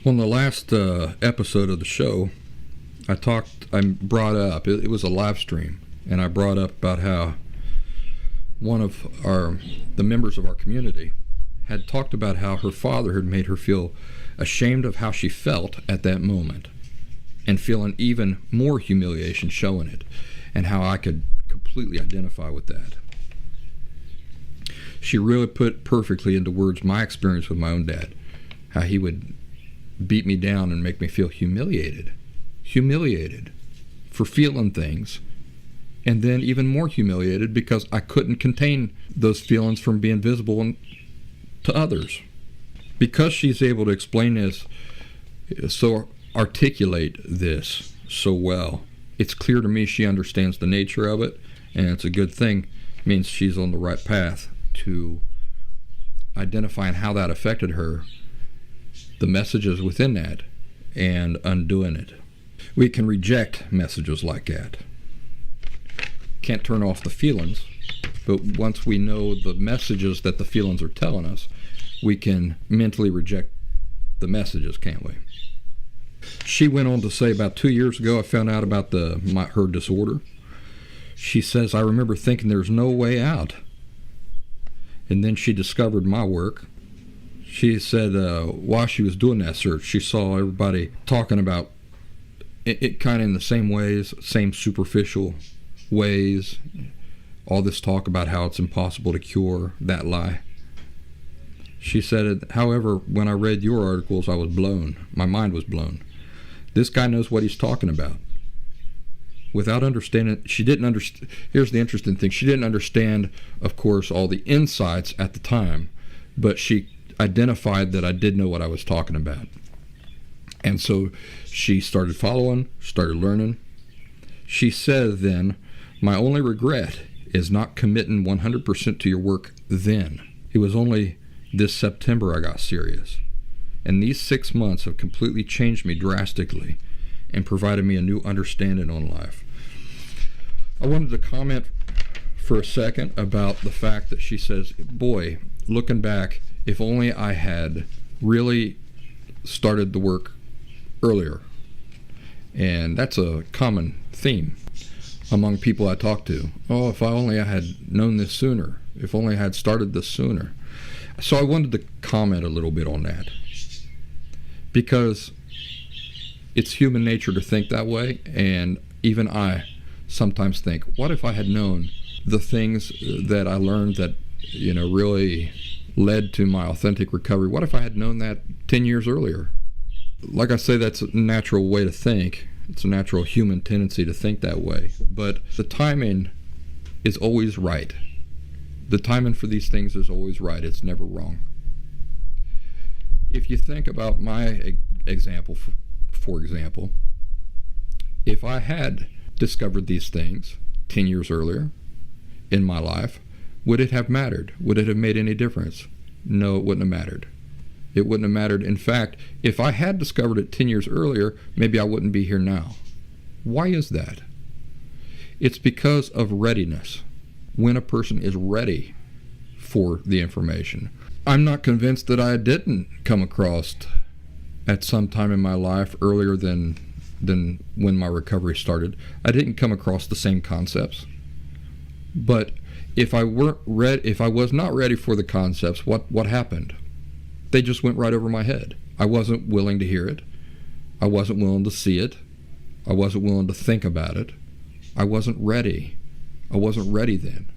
On the last episode of the show, I brought up, it was a live stream, and I brought up about how one of the members of our community had talked about how her father had made her feel ashamed of how she felt at that moment, and feeling even more humiliation showing it, and how I could completely identify with that. She really put perfectly into words my experience with my own dad, how he would beat me down and make me feel humiliated for feeling things, and then even more humiliated because I couldn't contain those feelings from being visible to others. Because she's able to explain this, articulate this so well, it's clear to me she understands the nature of it, and it's a good thing. It means she's on the right path to identifying how that affected her, the messages within that, and undoing it. We can reject messages like that. Can't turn off the feelings, but once we know the messages that the feelings are telling us, we can mentally reject the messages, can't we? She went on to say, about 2 years ago, I found out about her disorder. She says, I remember thinking there's no way out. And then she discovered my work. She said while she was doing that search, she saw everybody talking about it kind of in the same ways, same superficial ways. All this talk about how it's impossible to cure that lie. She said, however, when I read your articles, I was blown. My mind was blown. This guy knows what he's talking about. Without understanding, she didn't understand. Here's the interesting thing. She didn't understand, of course, all the insights at the time, but she identified that I did know what I was talking about. And so she started following, started learning. She said then, my only regret is not committing 100% to your work then. It was only this September I got serious. And these 6 months have completely changed me drastically and provided me a new understanding on life. I wanted to comment for a second about the fact that she says, boy, looking back, if only I had really started the work earlier. And that's a common theme among people I talk to. Oh, if I had known this sooner. If only I had started this sooner. So I wanted to comment a little bit on that, because it's human nature to think that way, and even I sometimes think, what if I had known the things that I learned that, really led to my authentic recovery? What if I had known that 10 years earlier? Like I say, that's a natural way to think. It's a natural human tendency to think that way. But the timing is always right. The timing for these things is always right. It's never wrong. If you think about my example, for example, if I had discovered these things 10 years earlier in my life, would it have mattered? Would it have made any difference? No, it wouldn't have mattered. It wouldn't have mattered. In fact, if I had discovered it 10 years earlier, maybe I wouldn't be here now. Why is that? It's because of readiness. When a person is ready for the information. I'm not convinced that I didn't come across at some time in my life earlier than when my recovery started. I didn't come across the same concepts. But if I was not ready for the concepts, what happened? They just went right over my head. I wasn't willing to hear it. I wasn't willing to see it. I wasn't willing to think about it. I wasn't ready. I wasn't ready then.